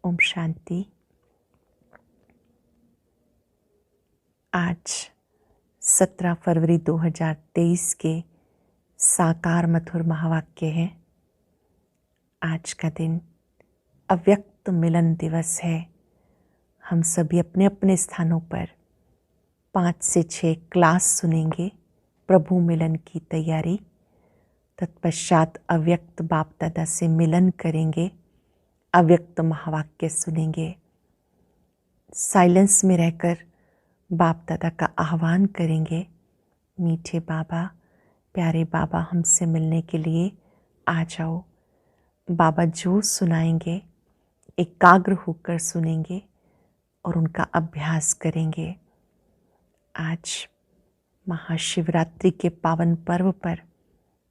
ओम शांति। आज 17 फरवरी 2023 के साकार मधुर महावाक्य है। आज का दिन अव्यक्त मिलन दिवस है। हम सभी अपने अपने स्थानों पर 5 से 6 क्लास सुनेंगे प्रभु मिलन की तैयारी। तत्पश्चात अव्यक्त बाप दादा से मिलन करेंगे, अव्यक्त महावाक्य सुनेंगे। साइलेंस में रहकर बाप दादा का आह्वान करेंगे। मीठे बाबा, प्यारे बाबा, हमसे मिलने के लिए आ जाओ। बाबा जो सुनाएंगे एकाग्र होकर सुनेंगे और उनका अभ्यास करेंगे। आज महाशिवरात्रि के पावन पर्व पर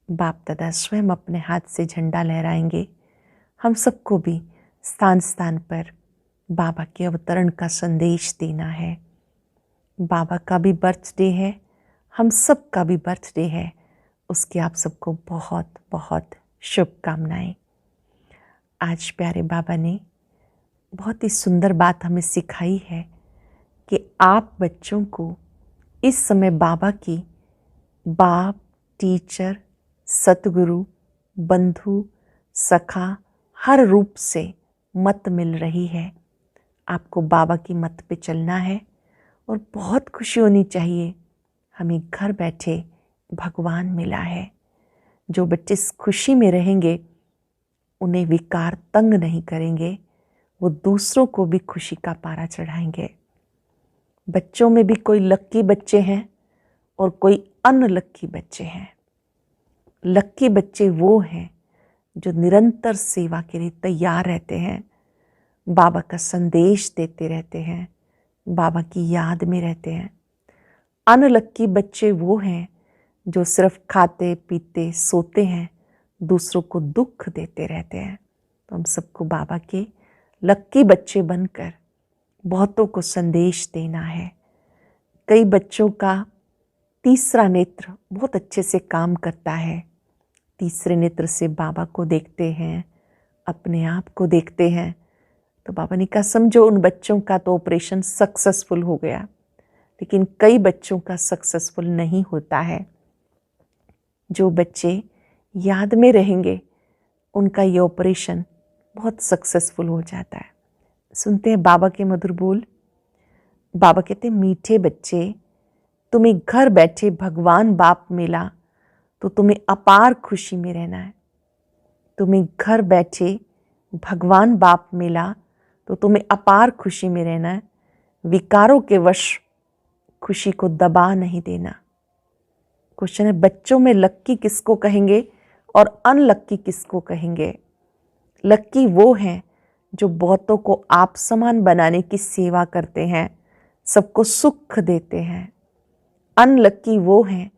बाप दादा स्वयं अपने हाथ से झंडा लहराएंगे। हम सबको भी स्थान स्थान पर बाबा के अवतरण का संदेश देना है। बाबा का भी बर्थडे है, हम सब का भी बर्थडे है। उसकी आप सबको बहुत बहुत शुभकामनाएं। आज प्यारे बाबा ने बहुत ही सुंदर बात हमें सिखाई है कि आप बच्चों को इस समय बाबा की बाप, टीचर, सतगुरु, बंधु, सखा हर रूप से मत मिल रही है। आपको बाबा की मत पे चलना है और बहुत खुशी होनी चाहिए। हमें घर बैठे भगवान मिला है। जो बच्चे इस खुशी में रहेंगे उन्हें विकार तंग नहीं करेंगे, वो दूसरों को भी खुशी का पारा चढ़ाएंगे। बच्चों में भी कोई लक्की बच्चे हैं और कोई अनलक्की बच्चे हैं। लक्की बच्चे वो हैं जो निरंतर सेवा के लिए तैयार रहते हैं, बाबा का संदेश देते रहते हैं, बाबा की याद में रहते हैं। अनलक्की बच्चे वो हैं जो सिर्फ खाते पीते सोते हैं, दूसरों को दुख देते रहते हैं। तो हम सबको बाबा के लक्की बच्चे बनकर बहुतों को संदेश देना है। कई बच्चों का तीसरा नेत्र बहुत अच्छे से काम करता है। तीसरे नेत्र से बाबा को देखते हैं, अपने आप को देखते हैं। तो बाबा ने कहा समझो उन बच्चों का तो ऑपरेशन सक्सेसफुल हो गया, लेकिन कई बच्चों का सक्सेसफुल नहीं होता है। जो बच्चे याद में रहेंगे उनका ये ऑपरेशन बहुत सक्सेसफुल हो जाता है। सुनते हैं बाबा के मधुर बोल। बाबा कहते हैं मीठे बच्चे, तुम्हें घर बैठे भगवान बाप मिला तो तुम्हें अपार खुशी में रहना है। तुम्हें घर बैठे भगवान बाप मिला तो तुम्हें अपार खुशी में रहना है। विकारों के वश खुशी को दबा नहीं देना। क्वेश्चन है बच्चों में लक्की किसको कहेंगे और अनलक्की किसको कहेंगे? लक्की वो हैं जो बहुतों को आप समान बनाने की सेवा करते हैं, सबको सुख देते हैं। अनलक्की वो हैं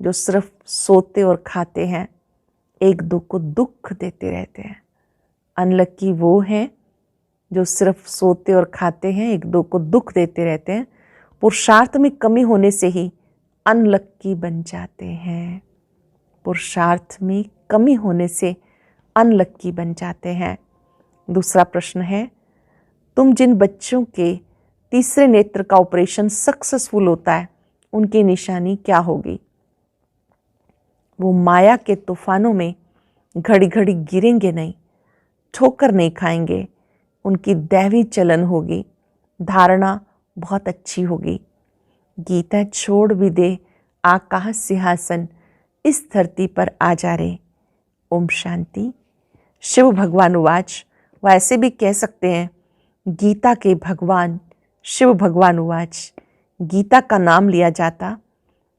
जो सिर्फ सोते और खाते हैं, एक दो को दुख देते रहते हैं। अनलक्की वो हैं जो सिर्फ सोते और खाते हैं, एक दो को दुख देते रहते हैं। पुरुषार्थ में कमी होने से ही अनलक्की बन जाते हैं। पुरुषार्थ में कमी होने से अनलक्की बन जाते हैं। दूसरा प्रश्न है, तुम जिन बच्चों के तीसरे नेत्र का ऑपरेशन सक्सेसफुल होता है उनकी निशानी क्या होगी? वो माया के तूफानों में घड़ी घड़ी गिरेंगे नहीं, ठोकर नहीं खाएंगे। उनकी दैवी चलन होगी, धारणा बहुत अच्छी होगी। गीता छोड़ भी दे आकाश सिंहासन, इस धरती पर आ जा रे। ओम शांति। शिव भगवान उवाच, वैसे भी कह सकते हैं गीता के भगवान शिव भगवान उवाच। गीता का नाम लिया जाता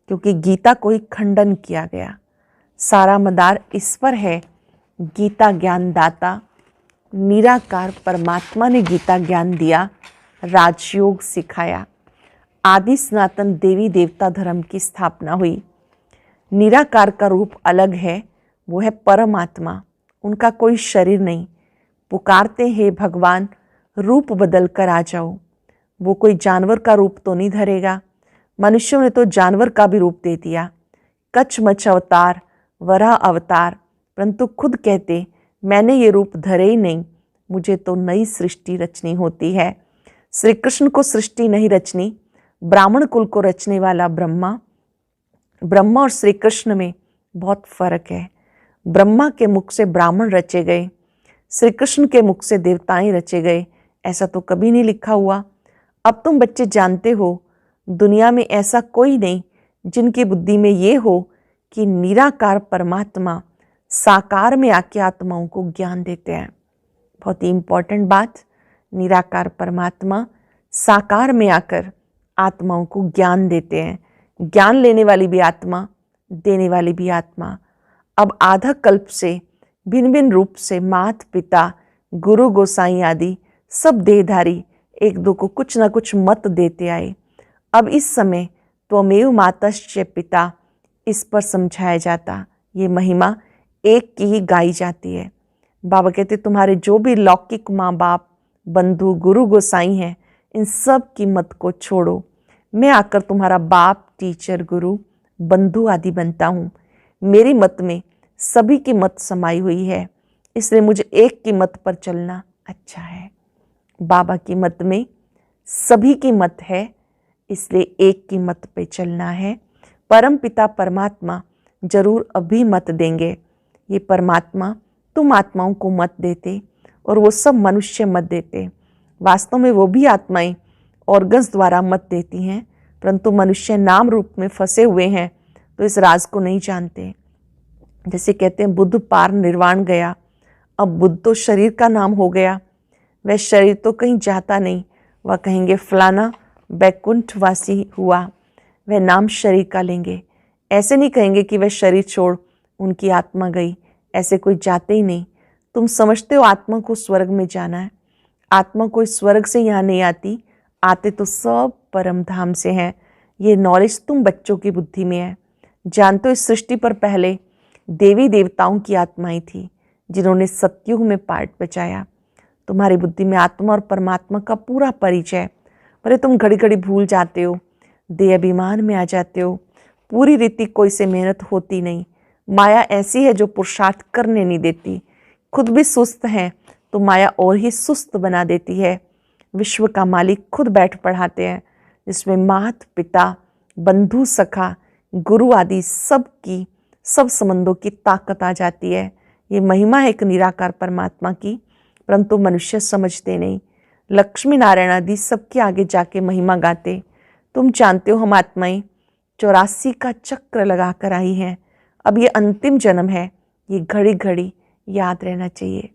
क्योंकि गीता को ही खंडन किया गया। सारा मदार इस पर है, गीता ज्ञान दाता निराकार परमात्मा ने गीता ज्ञान दिया, राजयोग सिखाया। आदि सनातन देवी देवता धर्म की स्थापना हुई। निराकार का रूप अलग है, वो है परमात्मा, उनका कोई शरीर नहीं। पुकारते हैं भगवान रूप बदल कर आ जाओ। वो कोई जानवर का रूप तो नहीं धरेगा। मनुष्यों ने तो जानवर का भी रूप दे दिया, कचमच अवतार, वराह अवतार, परंतु खुद कहते मैंने ये रूप धरे ही नहीं, मुझे तो नई सृष्टि रचनी होती है। श्री कृष्ण को सृष्टि नहीं रचनी, ब्राह्मण कुल को रचने वाला ब्रह्मा और श्री कृष्ण में बहुत फर्क है। ब्रह्मा के मुख से ब्राह्मण रचे गए, श्री कृष्ण के मुख से देवताएं रचे गए, ऐसा तो कभी नहीं लिखा हुआ। अब तुम बच्चे जानते हो, दुनिया में ऐसा कोई नहीं जिनकी बुद्धि में ये हो कि निराकार परमात्मा साकार में आके आत्माओं को ज्ञान देते हैं। बहुत ही इंपॉर्टेंट बात, निराकार परमात्मा साकार में आकर आत्माओं को ज्ञान देते हैं। ज्ञान लेने वाली भी आत्मा, देने वाली भी आत्मा। अब आधा कल्प से भिन्न भिन्न रूप से माता पिता, गुरु गोसाई आदि सब देहधारी एक दो को कुछ ना कुछ मत देते आए। अब इस समय त्वमेव मातश्च पिता इस पर समझाया जाता, ये महिमा एक की ही गाई जाती है। बाबा कहते तुम्हारे जो भी लौकिक माँ बाप, बंधु, गुरु गोसाई हैं, इन सब की मत को छोड़ो। मैं आकर तुम्हारा बाप, टीचर, गुरु, बंधु आदि बनता हूँ। मेरी मत में सभी की मत समाई हुई है, इसलिए मुझे एक की मत पर चलना अच्छा है। बाबा की मत में सभी की मत है, इसलिए एक की मत पे चलना है। परम पिता परमात्मा जरूर अभी मत देंगे। ये परमात्मा तुम आत्माओं को मत देते और वो सब मनुष्य मत देते। वास्तव में वो भी आत्माएं ऑर्गन्स द्वारा मत देती हैं, परंतु मनुष्य नाम रूप में फंसे हुए हैं तो इस राज को नहीं जानते। जैसे कहते हैं बुद्ध पार निर्वाण गया, अब बुद्ध तो शरीर का नाम हो गया। वह शरीर तो कहीं जाता नहीं, वह कहेंगे फलाना बैकुंठवासी हुआ, वह नाम शरीर का लेंगे। ऐसे नहीं कहेंगे कि वह शरीर छोड़ उनकी आत्मा गई, ऐसे कोई जाते ही नहीं। तुम समझते हो आत्मा को स्वर्ग में जाना है, आत्मा कोई स्वर्ग से यहाँ नहीं आती, आते तो सब परम धाम से हैं। ये नॉलेज तुम बच्चों की बुद्धि में है। जानते हो इस सृष्टि पर पहले देवी देवताओं की आत्माएं थी जिन्होंने सतयुग में पार्ट बचाया। तुम्हारी बुद्धि में आत्मा और परमात्मा का पूरा परिचय, पर तुम घड़ी घड़ी भूल जाते हो, देह अभिमान में आ जाते हो। पूरी रीति कोई से मेहनत होती नहीं। माया ऐसी है जो पुरुषार्थ करने नहीं देती। खुद भी सुस्त है तो माया और ही सुस्त बना देती है। विश्व का मालिक खुद बैठ पढ़ाते हैं, जिसमें माता पिता, बंधु, सखा, गुरु आदि सब संबंधों की ताकत आ जाती है। ये महिमा है एक निराकार परमात्मा की, परंतु मनुष्य समझते नहीं। लक्ष्मी नारायण आदि सबके आगे जाके महिमा गाते। तुम जानते हो हम आत्माएं 84 का चक्र लगा कर आई हैं। अब ये अंतिम जन्म है, ये घड़ी घड़ी याद रहना चाहिए।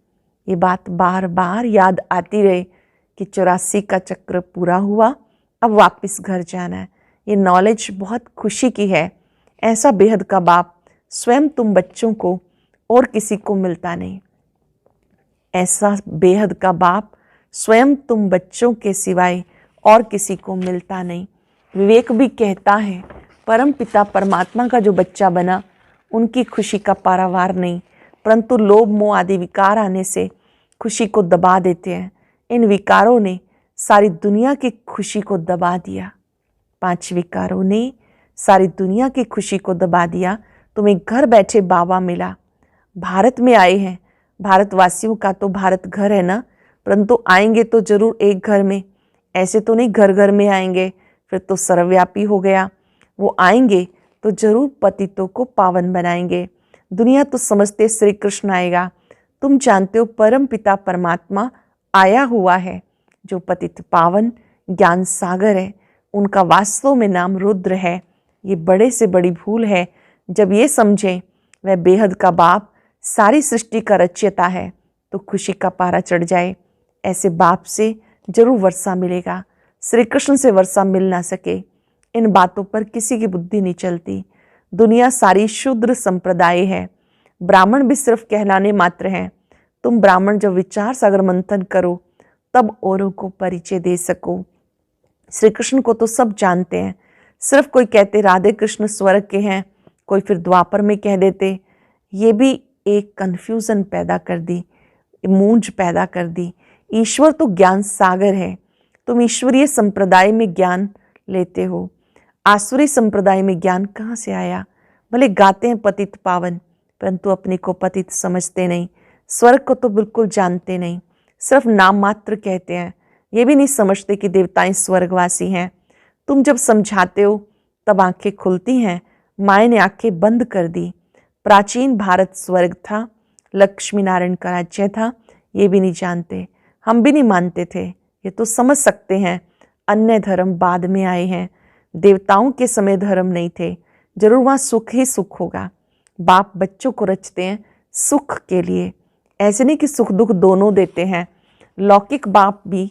ये बात बार बार याद आती रहे कि 84 का चक्र पूरा हुआ, अब वापस घर जाना है। ये नॉलेज बहुत खुशी की है। ऐसा बेहद का बाप स्वयं तुम बच्चों को और किसी को मिलता नहीं। ऐसा बेहद का बाप स्वयं तुम बच्चों के सिवाय और किसी को मिलता नहीं। विवेक भी कहता है परम पिता परमात्मा का जो बच्चा बना उनकी खुशी का पारावार नहीं, परंतु लोभ मोह आदि विकार आने से खुशी को दबा देते हैं। इन विकारों ने सारी दुनिया की खुशी को दबा दिया। 5 विकारों ने सारी दुनिया की खुशी को दबा दिया। तुम्हें घर बैठे बाबा मिला, भारत में आए हैं। भारतवासियों का तो भारत घर है ना, परंतु आएंगे तो जरूर एक घर में, ऐसे तो नहीं घर घर में आएंगे, फिर तो सर्वव्यापी हो गया। वो आएंगे तो जरूर पतितों को पावन बनाएंगे। दुनिया तो समझते श्री कृष्ण आएगा, तुम जानते हो परम पिता परमात्मा आया हुआ है जो पतित पावन ज्ञान सागर है। उनका वास्तव में नाम रुद्र है। ये बड़े से बड़ी भूल है। जब ये समझें वह बेहद का बाप सारी सृष्टि का रचयिता है तो खुशी का पारा चढ़ जाए। ऐसे बाप से जरूर वर्षा मिलेगा। श्री कृष्ण से वर्षा मिल ना सके, इन बातों पर किसी की बुद्धि नहीं चलती। दुनिया सारी शूद्र संप्रदाय है, ब्राह्मण भी सिर्फ कहलाने मात्र हैं। तुम ब्राह्मण जब विचार सागर मंथन करो तब औरों को परिचय दे सको। श्री कृष्ण को तो सब जानते हैं, सिर्फ कोई कहते राधे कृष्ण स्वर्ग के हैं, कोई फिर द्वापर में कह देते। ये भी एक कन्फ्यूजन पैदा कर दी, मूंझ पैदा कर दी। ईश्वर तो ज्ञान सागर है, तुम ईश्वरीय संप्रदाय में ज्ञान लेते हो, आसुरी संप्रदाय में ज्ञान कहाँ से आया? भले गाते हैं पतित पावन, परंतु अपने को पतित समझते नहीं। स्वर्ग को तो बिल्कुल जानते नहीं। सिर्फ नाम मात्र कहते हैं, ये भी नहीं समझते कि देवताएं स्वर्गवासी हैं। तुम जब समझाते हो तब आंखें खुलती हैं। माए ने आंखें बंद कर दी। प्राचीन भारत स्वर्ग था, लक्ष्मी नारायण का राज्य था, ये भी नहीं जानते। हम भी नहीं मानते थे। ये तो समझ सकते हैं अन्य धर्म बाद में आए हैं। देवताओं के समय धर्म नहीं थे। जरूर वहाँ सुख ही सुख होगा। बाप बच्चों को रचते हैं सुख के लिए, ऐसे नहीं कि सुख दुख दोनों देते हैं। लौकिक बाप भी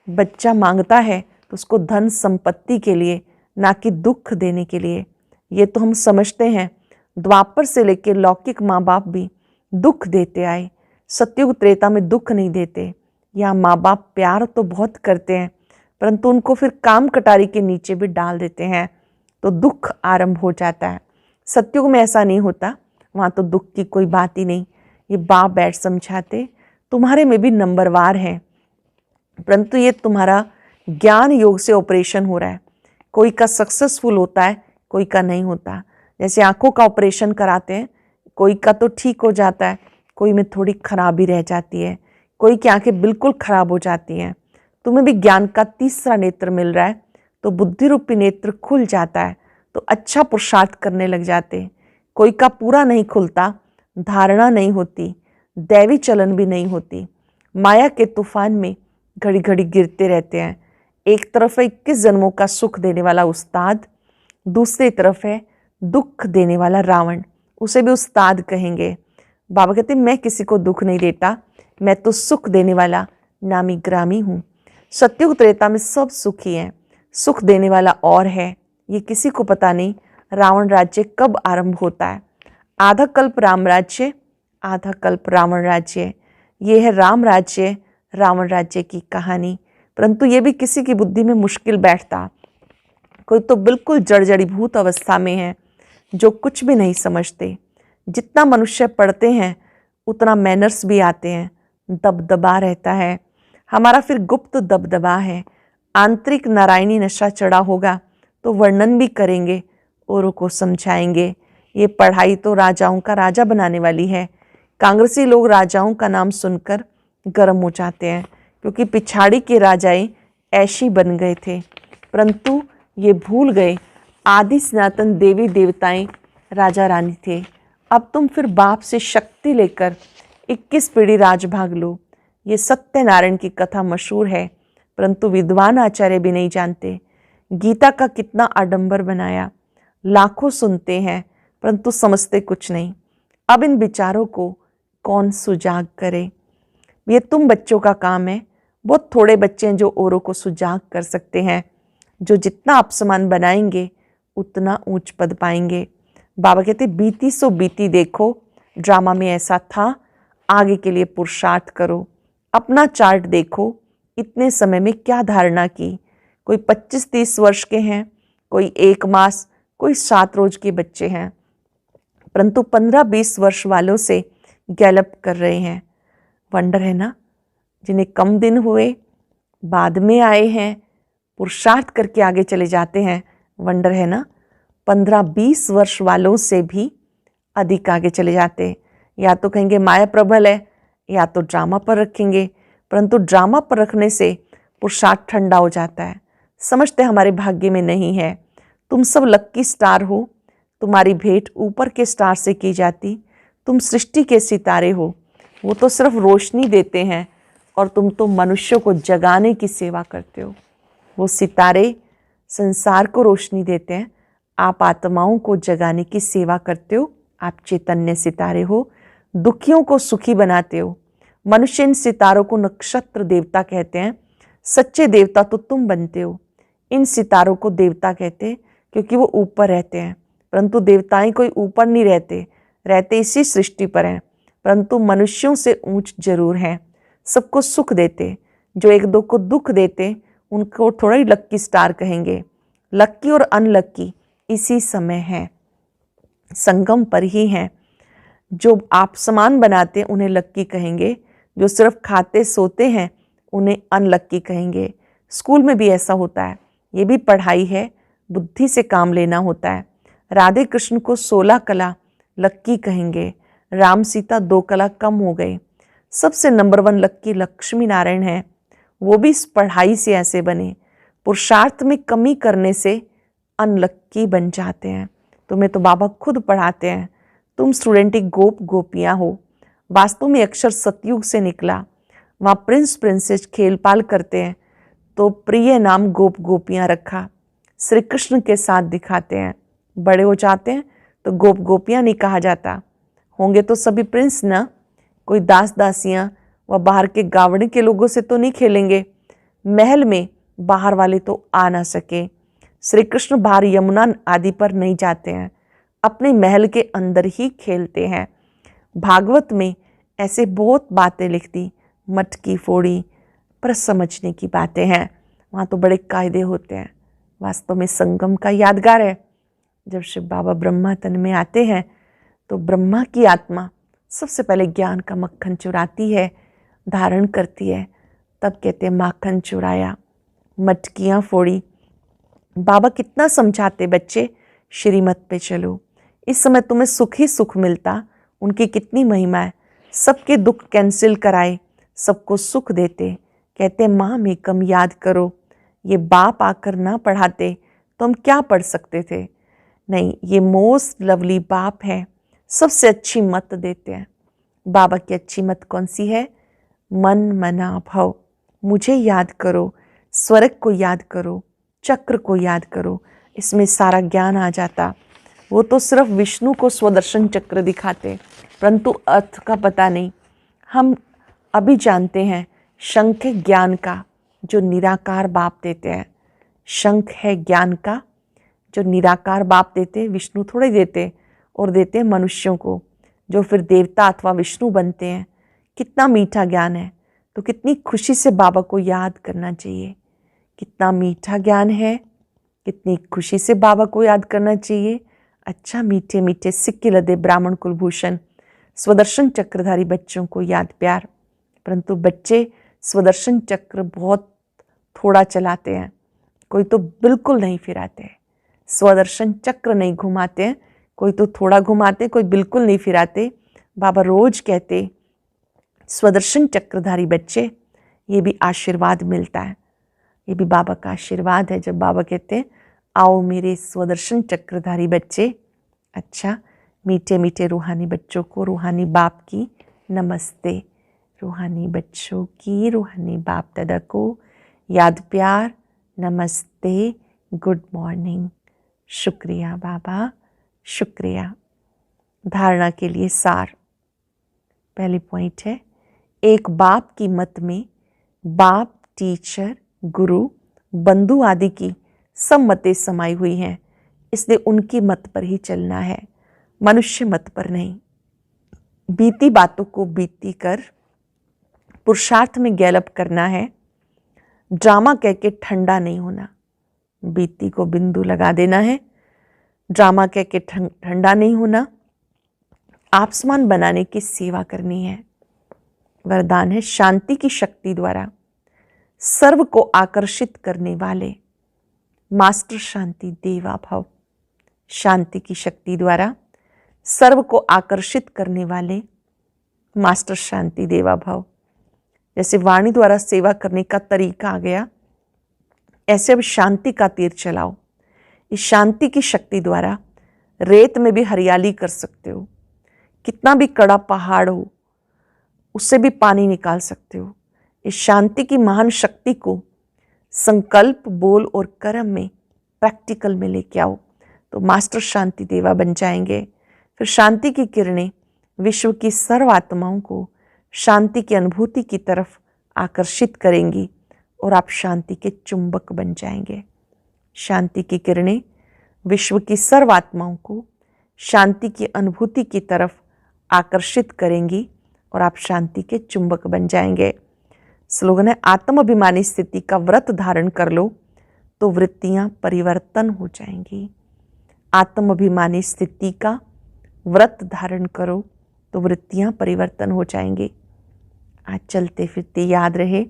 बच्चा मांगता है तो उसको धन संपत्ति के लिए, ना कि दुख देने के लिए। ये तो हम समझते हैं। द्वापर से लेकर लौकिक माँ बाप भी दुख देते आए, सतयुग त्रेता में दुख नहीं देते। यहाँ माँ बाप प्यार तो बहुत करते हैं, परंतु उनको फिर काम कटारी के नीचे भी डाल देते हैं तो दुख आरंभ हो जाता है। सतयुग में ऐसा नहीं होता, वहाँ तो दुख की कोई बात ही नहीं। ये बाप बैठ समझाते तुम्हारे में भी नंबरवार है, परंतु ये तुम्हारा ज्ञान योग से ऑपरेशन हो रहा है। कोई का सक्सेसफुल होता है, कोई का नहीं होता। जैसे आंखों का ऑपरेशन कराते हैं, कोई का तो ठीक हो जाता है, कोई में थोड़ी खराबी रह जाती है, कोई की आंखें बिल्कुल खराब हो जाती हैं। तुम्हें भी ज्ञान का तीसरा नेत्र मिल रहा है तो बुद्धि रूपी नेत्र खुल जाता है तो अच्छा पुरुषार्थ करने लग जाते। कोई का पूरा नहीं खुलता, धारणा नहीं होती, दैवी चलन भी नहीं होती। माया के तूफान में घड़ी घड़ी गिरते रहते हैं। एक तरफ है 21 जन्मों का सुख देने वाला उस्ताद, दूसरी तरफ है दुख देने वाला रावण, उसे भी उस्ताद कहेंगे। बाबा कहते मैं किसी को दुख नहीं देता, मैं तो सुख देने वाला नामी ग्रामी हूँ। सतयुग त्रेता में सब सुखी हैं, सुख देने वाला और है, ये किसी को पता नहीं। रावण राज्य कब आरंभ होता है? आधा कल्प राम राज्य, आधा कल्प रावण राज्य। ये है राम राज्य रावण राज्य की कहानी। परंतु ये भी किसी की बुद्धि में मुश्किल बैठता। कोई तो बिल्कुल जड़जड़ीभूत अवस्था में है, जो कुछ भी नहीं समझते। जितना मनुष्य पढ़ते हैं उतना मैनर्स भी आते हैं, दबदबा रहता है। हमारा फिर गुप्त दबदबा है। आंतरिक नारायणी नशा चढ़ा होगा तो वर्णन भी करेंगे, औरों को समझाएंगे। ये पढ़ाई तो राजाओं का राजा बनाने वाली है। कांग्रेसी लोग राजाओं का नाम सुनकर गर्म हो जाते हैं, क्योंकि पिछाड़ी के राजाएं ऐशी बन गए थे। परंतु ये भूल गए आदि सनातन देवी देवताएं राजा रानी थे। अब तुम फिर बाप से शक्ति लेकर 21 पीढ़ी राजभाग लो। ये सत्यनारायण की कथा मशहूर है, परंतु विद्वान आचार्य भी नहीं जानते। गीता का कितना आडंबर बनाया, लाखों सुनते हैं परंतु समझते कुछ नहीं। अब इन विचारों को कौन सुजाग करे? ये तुम बच्चों का काम है। बहुत थोड़े बच्चे हैं जो औरों को सुजाग कर सकते हैं। जो जितना अपसमान बनाएंगे उतना ऊंच पद पाएंगे। बाबा कहते बीती सो बीती देखो, ड्रामा में ऐसा था, आगे के लिए पुरुषार्थ करो। अपना चार्ट देखो, इतने समय में क्या धारणा की। कोई 25-30 वर्ष के हैं, कोई 1 मास, कोई 7 रोज के बच्चे हैं, परंतु 15-20 वर्ष वालों से गैलप कर रहे हैं। वंडर है ना। जिन्हें कम दिन हुए, बाद में आए हैं, पुरुषार्थ करके आगे चले जाते हैं। वंडर है ना। 15-20 वर्ष वालों से भी अधिक आगे चले जाते हैं। या तो कहेंगे माया प्रबल है, या तो ड्रामा पर रखेंगे, परंतु ड्रामा पर रखने से पुरुषार्थ ठंडा हो जाता है। समझते हमारे भाग्य में नहीं है। तुम सब लक्की स्टार हो, तुम्हारी भेंट ऊपर के स्टार से की जाती। तुम सृष्टि के सितारे हो, वो तो सिर्फ रोशनी देते हैं, और तुम तो मनुष्यों को जगाने की सेवा करते हो। वो सितारे संसार को रोशनी देते हैं, आप आत्माओं को जगाने की सेवा करते हो। आप चैतन्य सितारे हो, दुखियों को सुखी बनाते हो। मनुष्य इन सितारों को नक्षत्र देवता कहते हैं। सच्चे देवता तो तुम बनते हो। इन सितारों को देवता कहते हैं क्योंकि वो ऊपर रहते हैं, परंतु देवताएं कोई ऊपर नहीं रहते, रहते इसी सृष्टि पर हैं, परंतु मनुष्यों से ऊंच जरूर हैं। सबको सुख देते, जो एक दो को दुख देते उनको थोड़ा ही लक्की स्टार कहेंगे। लक्की और अनलक्की इसी समय है, संगम पर ही हैं। जो आप समान बनाते उन्हें लक्की कहेंगे, जो सिर्फ खाते सोते हैं उन्हें अनलक्की कहेंगे। स्कूल में भी ऐसा होता है, ये भी पढ़ाई है, बुद्धि से काम लेना होता है। राधे कृष्ण को 16 कला लक्की कहेंगे, राम सीता 2 कला कम हो गए। सबसे नंबर 1 लक्की लक्ष्मी नारायण है, वो भी इस पढ़ाई से ऐसे बने। पुरुषार्थ में कमी करने से अनलक्की बन जाते हैं। तुम्हें तो बाबा खुद पढ़ाते हैं। तुम स्टूडेंट एक गोप गोपियां हो। वास्तव में अक्षर सतयुग से निकला। वहाँ प्रिंस प्रिंसेस खेलपाल करते हैं, तो प्रिय नाम गोप गोपियां रखा। श्री कृष्ण के साथ दिखाते हैं। बड़े हो जाते हैं तो गोप गोपियां नहीं कहा जाता। होंगे तो सभी प्रिंस ना, कोई दास दासियां व बाहर के गावड़े के लोगों से तो नहीं खेलेंगे। महल में बाहर वाले तो आ ना सके। श्री कृष्ण बाहर यमुना आदि पर नहीं जाते हैं, अपने महल के अंदर ही खेलते हैं। भागवत में ऐसे बहुत बातें लिख दी, मटकी फोड़ी पर समझने की बातें हैं। वहाँ तो बड़े कायदे होते हैं। वास्तव में संगम का यादगार है। जब शिव बाबा ब्रह्मा तन में आते हैं तो ब्रह्मा की आत्मा सबसे पहले ज्ञान का मक्खन चुराती है, धारण करती है। तब कहते हैं माखन चुराया, मटकियाँ फोड़ी। बाबा कितना समझाते, बच्चे श्रीमत पे चलो, इस समय तुम्हें सुख ही सुख मिलता। उनकी कितनी महिमा है। सबके दुख कैंसिल कराए, सबको सुख देते। कहते माँ में कम याद करो। ये बाप आकर ना पढ़ाते तो हम क्या पढ़ सकते थे। नहीं, ये मोस्ट लवली बाप है, सबसे अच्छी मत देते हैं। बाबा की अच्छी मत कौन सी है? मन मना भव। मुझे याद करो, स्वर्ग को याद करो, चक्र को याद करो। इसमें सारा ज्ञान आ जाता। वो तो सिर्फ विष्णु को स्वदर्शन चक्र दिखाते, परंतु अर्थ का पता नहीं। हम अभी जानते हैं शंख है ज्ञान का, जो निराकार बाप देते हैं। शंख है ज्ञान का, जो निराकार बाप देते, विष्णु थोड़े देते, और देते हैं मनुष्यों को, जो फिर देवता अथवा विष्णु बनते हैं। कितना मीठा ज्ञान है, तो कितनी खुशी से बाबा को याद करना चाहिए। कितना मीठा ज्ञान है, कितनी खुशी से बाबा को याद करना चाहिए। अच्छा, मीठे मीठे सिक्के लदे ब्राह्मण कुलभूषण स्वदर्शन चक्रधारी बच्चों को याद प्यार। परंतु बच्चे स्वदर्शन चक्र बहुत थोड़ा चलाते हैं, कोई तो बिल्कुल नहीं फिराते। स्वदर्शन चक्र नहीं घुमाते हैं, कोई तो थोड़ा घुमाते, कोई बिल्कुल नहीं फिराते। बाबा रोज कहते स्वदर्शन चक्रधारी बच्चे, ये भी आशीर्वाद मिलता है। ये भी बाबा का आशीर्वाद है जब बाबा कहते हैं आओ मेरे स्वदर्शन चक्रधारी बच्चे। अच्छा, मीठे मीठे रूहानी बच्चों को रूहानी बाप की नमस्ते। रूहानी बच्चों की रूहानी बाप दादा को याद प्यार, नमस्ते, गुड मॉर्निंग। शुक्रिया बाबा, शुक्रिया। धारणा के लिए सार। पहली पॉइंट है, एक बाप की मत में बाप, टीचर, गुरु, बंधु आदि की सब मतें समाई हुई हैं, इसलिए उनकी मत पर ही चलना है, मनुष्य मत पर नहीं। बीती बातों को बीती कर पुरुषार्थ में गैलप करना है। ड्रामा कह के ठंडा नहीं होना। बीती को बिंदु लगा देना है, ड्रामा कह के ठंडा नहीं होना। आपसमान बनाने की सेवा करनी है। वरदान है शांति की शक्ति द्वारा सर्व को आकर्षित करने वाले मास्टर शांति देवा भव। शांति की शक्ति द्वारा सर्व को आकर्षित करने वाले मास्टर शांति देवा भव। जैसे वाणी द्वारा सेवा करने का तरीका आ गया, ऐसे अब शांति का तीर चलाओ। इस शांति की शक्ति द्वारा रेत में भी हरियाली कर सकते हो। कितना भी कड़ा पहाड़ हो, उससे भी पानी निकाल सकते हो। इस शांति की महान शक्ति को संकल्प, बोल और कर्म में प्रैक्टिकल में लेके आओ तो मास्टर शांति देवा बन जाएंगे। फिर शांति की किरणें विश्व की सर्व आत्माओं को शांति की अनुभूति की तरफ आकर्षित करेंगी और आप शांति के चुंबक बन जाएंगे। शांति की किरणें विश्व की सर्व आत्माओं को शांति की अनुभूति की तरफ आकर्षित करेंगी और आप शांति के चुंबक बन जाएंगे। स्लोगन है, आत्माभिमानी स्थिति का व्रत धारण कर लो तो वृत्तियां परिवर्तन हो जाएंगी। आत्माभिमानी स्थिति का व्रत धारण करो तो वृत्तियां परिवर्तन हो जाएंगी। आज चलते फिरते याद रहे,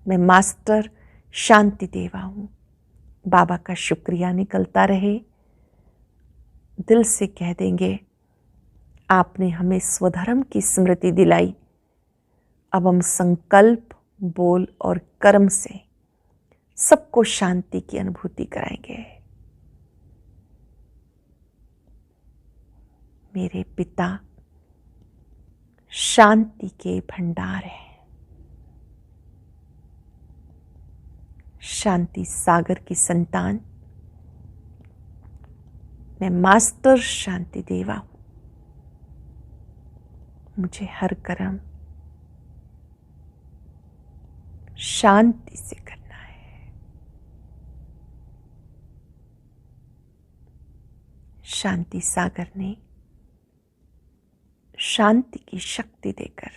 मैं मास्टर शांति देवा हूँ। बाबा का शुक्रिया निकलता रहे। दिल से कह देंगे आपने हमें स्वधर्म की स्मृति दिलाई। अब हम संकल्प, बोल और कर्म से सबको शांति की अनुभूति कराएंगे। मेरे पिता शांति के भंडार हैं। शांति सागर की संतान मैं मास्टर शांति देवा हूं। मुझे हर कर्म शांति से करना है। शांति सागर ने शांति की शक्ति देकर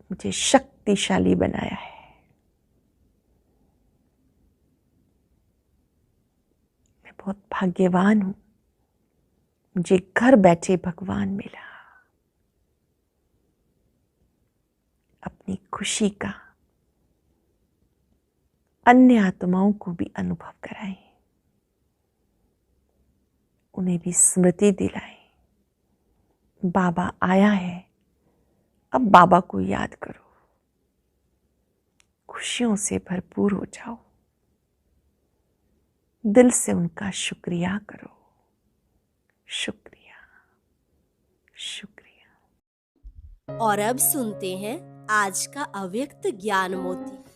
मुझे शक्तिशाली बनाया है। मैं बहुत भाग्यवान हूं, मुझे घर बैठे भगवान मिला। अपनी खुशी का अन्य आत्माओं को भी अनुभव कराएं, उन्हें भी स्मृति दिलाएं। बाबा आया है, अब बाबा को याद करो, खुशियों से भरपूर हो जाओ, दिल से उनका शुक्रिया करो। शुक्रिया, शुक्रिया। और अब सुनते हैं आज का अव्यक्त ज्ञान मोती।